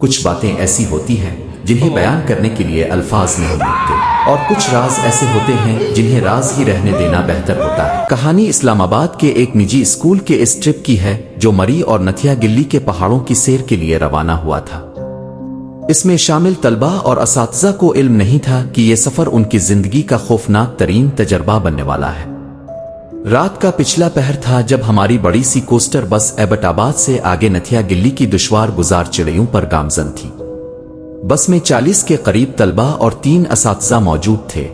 کچھ باتیں ایسی ہوتی ہیں جنہیں بیان کرنے کے لیے الفاظ نہیں ملتے، اور کچھ راز ایسے ہوتے ہیں جنہیں راز ہی رہنے دینا بہتر ہوتا ہے۔ کہانی اسلام آباد کے ایک نجی اسکول کے اس ٹرپ کی ہے جو مری اور نتھیا گلی کے پہاڑوں کی سیر کے لیے روانہ ہوا تھا۔ اس میں شامل طلبہ اور اساتذہ کو علم نہیں تھا کہ یہ سفر ان کی زندگی کا خوفناک ترین تجربہ بننے والا ہے۔ رات کا پچھلا پہر تھا جب ہماری بڑی سی کوسٹر بس ایبٹ آباد سے آگے نتھیا گلی کی دشوار گزار چڑھیوں پر گامزن تھی۔ بس میں 40 کے قریب طلبہ اور 3 اساتذہ موجود تھے۔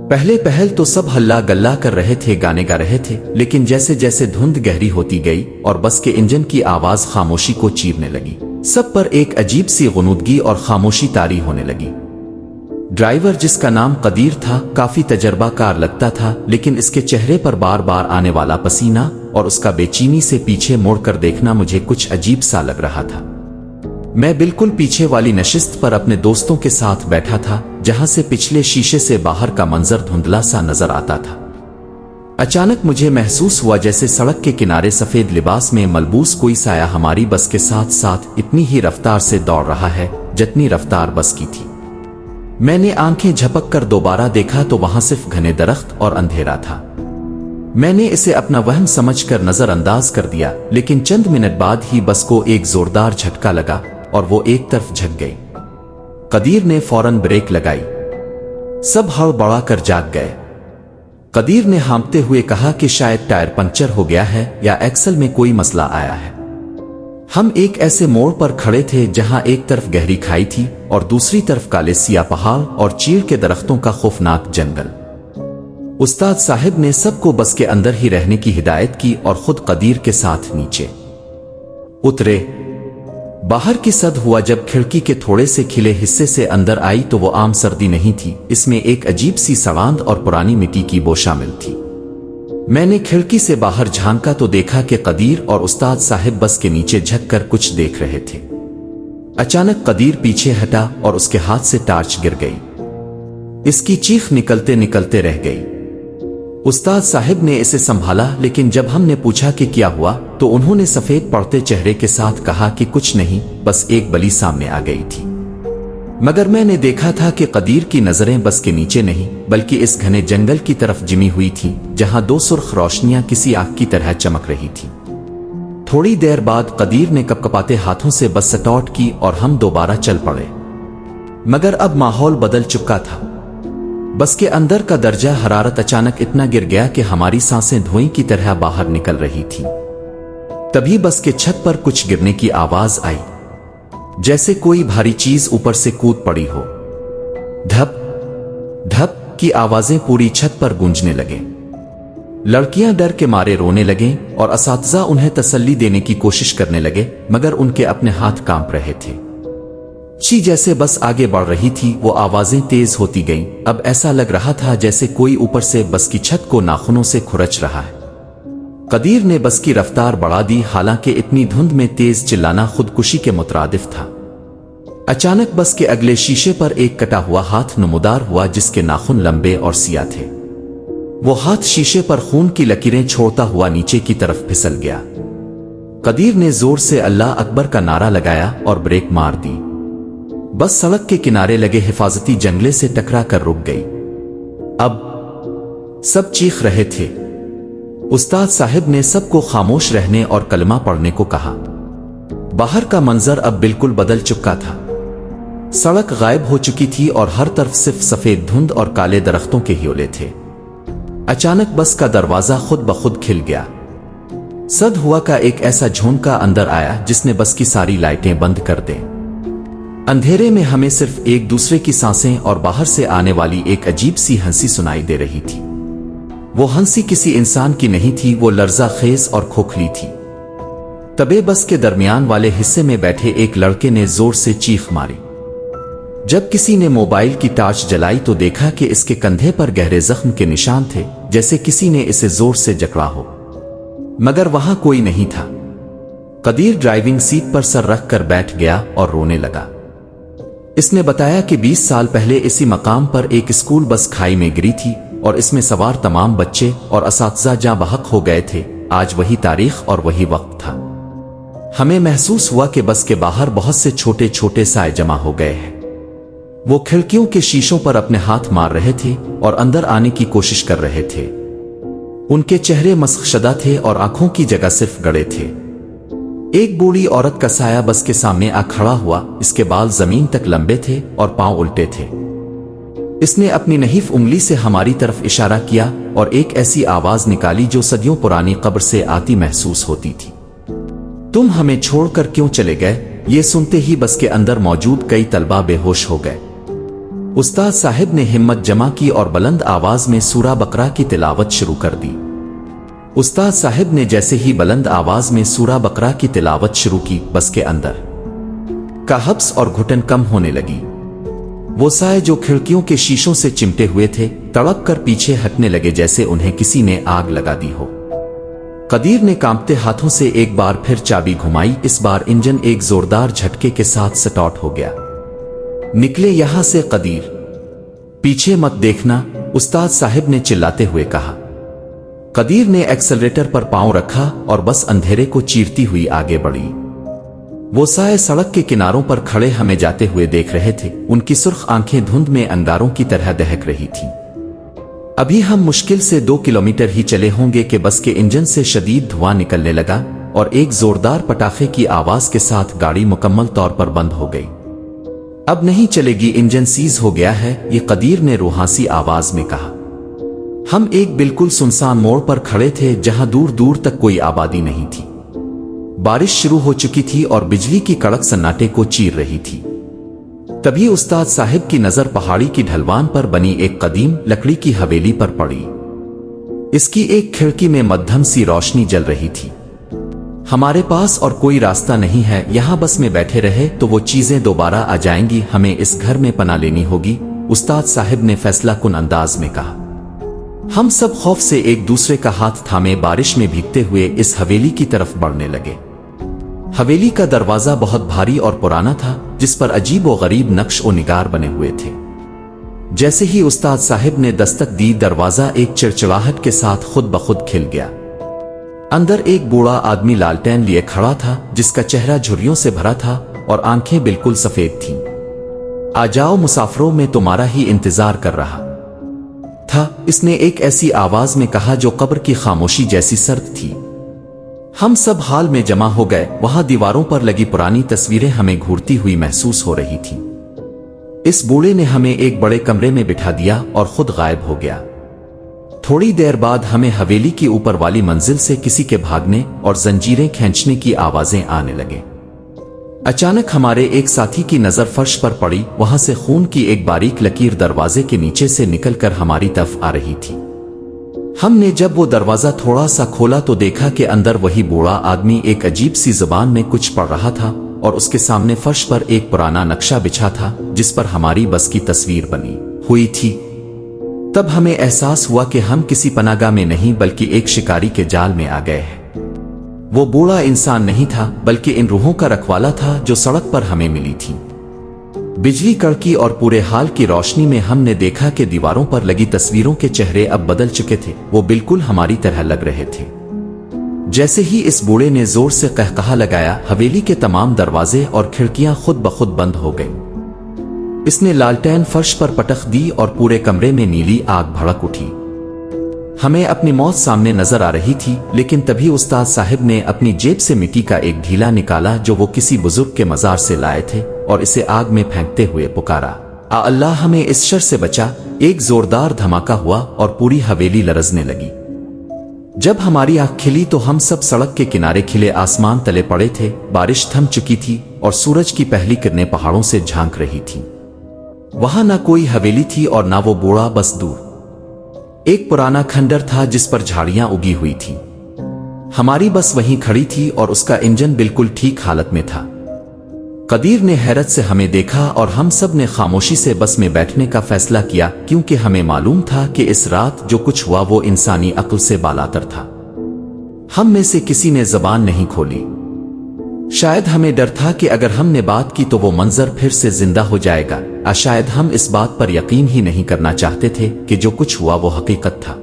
پہلے پہل تو سب ہلا گلا کر رہے تھے، گانے گا رہے تھے، لیکن جیسے جیسے دھند گہری ہوتی گئی اور بس کے انجن کی آواز خاموشی کو چیرنے لگی، سب پر ایک عجیب سی غنودگی اور خاموشی طاری ہونے لگی۔ ڈرائیور، جس کا نام قدیر تھا، کافی تجربہ کار لگتا تھا، لیکن اس کے چہرے پر بار بار آنے والا پسینہ اور اس کا بے چینی سے پیچھے مڑ کر دیکھنا مجھے کچھ عجیب سا لگ رہا تھا۔ میں بالکل پیچھے والی نشست پر اپنے دوستوں کے ساتھ بیٹھا تھا، جہاں سے پچھلے شیشے سے باہر کا منظر دھندلا سا نظر آتا تھا۔ اچانک مجھے محسوس ہوا جیسے سڑک کے کنارے سفید لباس میں ملبوس کوئی سایہ ہماری بس کے ساتھ ساتھ اتنی ہی رفتار سے دوڑ رہا ہے جتنی رفتار بس کی تھی۔ میں نے آنکھیں جھپک کر دوبارہ دیکھا تو وہاں صرف گھنے درخت اور اندھیرا تھا۔ میں نے اسے اپنا وہم سمجھ کر نظر انداز کر دیا، لیکن چند منٹ بعد ہی بس کو ایک زوردار جھٹکا لگا اور وہ ایک طرف جھک گئی۔ قدیر نے فوراً بریک لگائی۔ سب ہڑبڑا کر جاگ گئے۔ قدیر نے ہانپتے ہوئے کہا کہ شاید ٹائر پنکچر ہو گیا ہے یا ایکسل میں کوئی مسئلہ آیا ہے۔ ہم ایک ایسے موڑ پر کھڑے تھے جہاں ایک طرف گہری کھائی تھی اور دوسری طرف کالے سیاہ پہاڑ اور چیڑ کے درختوں کا خوفناک جنگل۔ استاد صاحب نے سب کو بس کے اندر ہی رہنے کی ہدایت کی اور خود قدیر کے ساتھ نیچے اترے۔ باہر کی سد ہوا جب کھڑکی کے تھوڑے سے کھلے حصے سے اندر آئی تو وہ عام سردی نہیں تھی، اس میں ایک عجیب سی سڑاند اور پرانی مٹی کی بو شامل تھی۔ میں نے کھڑکی سے باہر جھانکا تو دیکھا کہ قدیر اور استاد صاحب بس کے نیچے جھک کر کچھ دیکھ رہے تھے۔ اچانک قدیر پیچھے ہٹا اور اس کے ہاتھ سے ٹارچ گر گئی۔ اس کی چیخ نکلتے نکلتے رہ گئی۔ استاد صاحب نے اسے سنبھالا، لیکن جب ہم نے پوچھا کہ کیا ہوا تو انہوں نے سفید پڑتے چہرے کے ساتھ کہا کہ کچھ نہیں، بس ایک بلی سامنے آ گئی تھی۔ مگر میں نے دیکھا تھا کہ قدیر کی نظریں بس کے نیچے نہیں بلکہ اس گھنے جنگل کی طرف جمی ہوئی تھیں، جہاں 2 سرخ روشنیاں کسی آگ کی طرح چمک رہی تھیں۔ تھوڑی دیر بعد قدیر نے کپکپاتے ہاتھوں سے بس سٹارٹ کی اور ہم دوبارہ چل پڑے۔ مگر اب ماحول بدل چکا تھا۔ بس کے اندر کا درجہ حرارت اچانک اتنا گر گیا کہ ہماری سانسیں دھوئیں کی طرح باہر نکل رہی تھیں۔ تبھی بس کے چھت پر کچھ گرنے کی آواز آئی، جیسے کوئی بھاری چیز اوپر سے کود پڑی ہو۔ دھپ دھپ کی آوازیں پوری چھت پر گونجنے لگیں۔ لڑکیاں ڈر کے مارے رونے لگیں اور اساتذہ انہیں تسلی دینے کی کوشش کرنے لگے، مگر ان کے اپنے ہاتھ کانپ رہے تھے۔ جیسے بس آگے بڑھ رہی تھی وہ آوازیں تیز ہوتی گئیں۔ اب ایسا لگ رہا تھا جیسے کوئی اوپر سے بس کی چھت کو ناخنوں سے کھرچ رہا ہے۔ قدیر نے بس کی رفتار بڑھا دی، حالانکہ اتنی دھند میں تیز چلانا خودکشی کے مترادف تھا۔ اچانک بس کے اگلے شیشے پر ایک کٹا ہوا ہاتھ نمودار ہوا جس کے ناخن لمبے اور سیاہ تھے۔ وہ ہاتھ شیشے پر خون کی لکیریں چھوڑتا ہوا نیچے کی طرف پھسل گیا۔ قدیر نے زور سے اللہ اکبر کا نعرہ لگایا اور بریک مار دی۔ بس سڑک کے کنارے لگے حفاظتی جنگلے سے ٹکرا کر رک گئی۔ اب سب چیخ رہے تھے۔ استاد صاحب نے سب کو خاموش رہنے اور کلمہ پڑھنے کو کہا۔ باہر کا منظر اب بالکل بدل چکا تھا۔ سڑک غائب ہو چکی تھی اور ہر طرف صرف سفید دھند اور کالے درختوں کے ہیولے تھے۔ اچانک بس کا دروازہ خود بخود کھل گیا۔ صد ہوا کا ایک ایسا جھونکا اندر آیا جس نے بس کی ساری لائٹیں بند کر دیں۔ اندھیرے میں ہمیں صرف ایک دوسرے کی سانسیں اور باہر سے آنے والی ایک عجیب سی ہنسی سنائی دے رہی تھی۔ وہ ہنسی کسی انسان کی نہیں تھی، وہ لرزہ خیز اور کھوکھلی تھی۔ تبے بس کے درمیان والے حصے میں بیٹھے ایک لڑکے نے زور سے چیخ ماری۔ جب کسی نے موبائل کی ٹارچ جلائی تو دیکھا کہ اس کے کندھے پر گہرے زخم کے نشان تھے، جیسے کسی نے اسے زور سے جکڑا ہو، مگر وہاں کوئی نہیں تھا۔ قدیر ڈرائیونگ سیٹ پر سر رکھ کر بیٹھ گیا اور رونے لگا۔ اس نے بتایا کہ 20 سال پہلے اسی مقام پر ایک اسکول بس کھائی میں گری تھی اور اس میں سوار تمام بچے اور اساتذہ جاں بحق ہو گئے تھے۔ آج وہی تاریخ اور وہی وقت تھا۔ हमें महसूस हुआ कि बस के बाहर बहुत से छोटे छोटे साए जमा हो गए हैं। वो खिड़कियों के शीशों पर अपने हाथ मार रहे थे और अंदर आने की कोशिश कर रहे थे। उनके चेहरे मस्खशदा थे और आंखों की जगह सिर्फ गड़े थे। एक बूढ़ी औरत का साया बस के सामने आ खड़ा हुआ। इसके बाल जमीन तक लंबे थे और पांव उल्टे थे। इसने अपनी नहीफ उंगली से हमारी तरफ इशारा किया और एक ऐसी आवाज निकाली जो सदियों पुरानी कब्र से आती महसूस होती थी। तुम हमें छोड़कर क्यों चले गए? ये सुनते ही बस के अंदर मौजूद कई तलबा बेहोश हो गए। उस्ताद साहिब ने हिम्मत जमा की और बुलंद आवाज में सूरा बकरा की तिलावत शुरू कर दी। उस्ताद साहिब ने जैसे ही बुलंद आवाज में सूरा बकरा की तिलावत शुरू की, बस के अंदर का हब्स और घुटन कम होने लगी। वो साए जो खिड़कियों के शीशों से चिमटे हुए थे, तड़प कर पीछे हटने लगे जैसे उन्हें किसी ने आग लगा दी हो। कदीर ने कांपते हाथों से एक बार फिर चाबी घुमाई। इस बार इंजन एक जोरदार झटके के साथ स्टार्ट हो गया। निकले यहां से कदीर, पीछे मत देखना, उस्ताद साहिब ने चिल्लाते हुए कहा। कदीर ने एक्सेलरेटर पर पांव रखा और बस अंधेरे को चीरती हुई आगे बढ़ी। वो साए सड़क के किनारों पर खड़े हमें जाते हुए देख रहे थे। उनकी सुर्ख आंखें धुंध में अंगारों की तरह दहक रही थीं। अभी हम मुश्किल से 2 किलोमीटर ही चले होंगे कि बस के इंजन से शदीद धुआं निकलने लगा और एक जोरदार पटाखे की आवाज के साथ गाड़ी मुकम्मल तौर पर बंद हो गई। अब नहीं चलेगी, इंजन सीज हो गया है, ये कदीर ने रूहासी आवाज में कहा। हम एक बिल्कुल सुनसान मोड़ पर खड़े थे जहां दूर दूर तक कोई आबादी नहीं थी। बारिश शुरू हो चुकी थी और बिजली की कड़क सन्नाटे को चीर रही थी। तभी उस्ताद साहिब की नजर पहाड़ी की ढलवान पर बनी एक कदीम लकड़ी की हवेली पर पड़ी। इसकी एक खिड़की में मध्यम सी रोशनी जल रही थी। हमारे पास और कोई रास्ता नहीं है, यहां बस में बैठे रहे तो वो चीजें दोबारा आ जाएंगी, हमें इस घर में पनाह लेनी होगी, उस्ताद साहिब ने फैसला कुन अंदाज में कहा। हम सब खौफ से एक दूसरे का हाथ थामे बारिश में भीगते हुए इस हवेली की तरफ बढ़ने लगे। हवेली का दरवाजा बहुत भारी और पुराना था, जिस पर अजीब व गरीब नक्श और निगार बने हुए थे। जैसे ही उस्ताद साहिब ने दस्तक दी, दरवाजा एक चिड़चिड़ाहट के साथ खुद ब खुद खिल गया। अंदर एक बूढ़ा आदमी लालटेन लिए खड़ा था, जिसका चेहरा झुर्रियों से भरा था और आंखें बिल्कुल सफेद थीं। आ जाओ मुसाफिरों, में तुम्हारा ही इंतजार कर रहा था, इसने एक ऐसी आवाज में कहा जो कब्र की खामोशी जैसी सर्द थी। हम सब हाल में जमा हो गए। वहां दीवारों पर लगी पुरानी तस्वीरें हमें घूरती हुई महसूस हो रही थीं। इस बूढ़े ने हमें एक बड़े कमरे में बिठा दिया और खुद गायब हो गया। थोड़ी देर बाद हमें हवेली की ऊपर वाली मंजिल से किसी के भागने और जंजीरें खींचने की आवाजें आने लगे। अचानक हमारे एक साथी की नजर फर्श पर पड़ी। वहां से खून की एक बारीक लकीर दरवाजे के नीचे से निकलकर हमारी तरफ आ रही थी। हमने जब वो दरवाजा थोड़ा सा खोला तो देखा कि अंदर वही बूढ़ा आदमी एक अजीब सी जुबान में कुछ पढ़ रहा था और उसके सामने फर्श पर एक पुराना नक्शा बिछा था जिस पर हमारी बस की तस्वीर बनी हुई थी। तब हमें एहसास हुआ कि हम किसी पनाहगाह में नहीं बल्कि एक शिकारी के जाल में आ गए हैं। वो बूढ़ा इंसान नहीं था बल्कि इन रूहों का रखवाला था जो सड़क पर हमें मिली थी। बिजली कड़की और पूरे हाल की रोशनी में हमने देखा कि दीवारों पर लगी तस्वीरों के चेहरे अब बदल चुके थे। वो बिल्कुल हमारी तरह लग रहे थे। जैसे ही इस बूढ़े ने जोर से कहकहा लगाया, हवेली के तमाम दरवाजे और खिड़कियां खुद ब खुद बंद हो गईं। इसने लालटेन फर्श पर पटक दी और पूरे कमरे में नीली आग भड़क उठी। हमें अपनी मौत सामने नजर आ रही थी, लेकिन तभी उस्ताद साहिब ने अपनी जेब से मिट्टी का एक ढीला निकाला जो वो किसी बुजुर्ग के मजार से लाए थे और इसे आग में फेंकते हुए पुकारा, आ अल्लाह हमें इस शर से बचा। एक जोरदार धमाका हुआ और पूरी हवेली लरजने लगी। जब हमारी आंख खिली तो हम सब सड़क के किनारे खिले आसमान तले पड़े थे। बारिश थम चुकी थी और सूरज की पहली किरणें पहाड़ों से झांक रही थीं। वहां ना कोई हवेली थी और ना वो बूढ़ा, बस दूर एक पुराना खंडर था जिस पर झाड़ियां उगी हुई थीं। हमारी बस वहीं खड़ी थी और उसका इंजन बिल्कुल ठीक हालत में था। कदीर ने हैरत से हमें देखा और हम सब ने खामोशी से बस में बैठने का फैसला किया, क्योंकि हमें मालूम था कि इस रात जो कुछ हुआ वो इंसानी अक्ल से बालातर था। हम में से किसी ने जबान नहीं खोली। शायद हमें डर था कि अगर हमने बात की तो वो मंजर फिर से जिंदा हो जाएगा। शायद हम इस बात पर यकीन ही नहीं करना चाहते थे कि जो कुछ हुआ वो हकीकत था।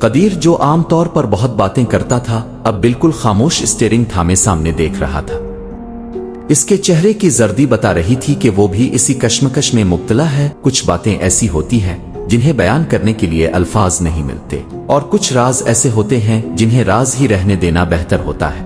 कदीर जो आम तौर पर बहुत बातें करता था अब बिल्कुल खामोश स्टीयरिंग थामे सामने देख रहा था। इसके चेहरे की जर्दी बता रही थी कि वो भी इसी कश्मकश में मुब्तला है। कुछ बातें ऐसी होती हैं जिन्हें बयान करने के लिए अल्फाज नहीं मिलते और कुछ राज ऐसे होते हैं जिन्हें राज ही रहने देना बेहतर होता है।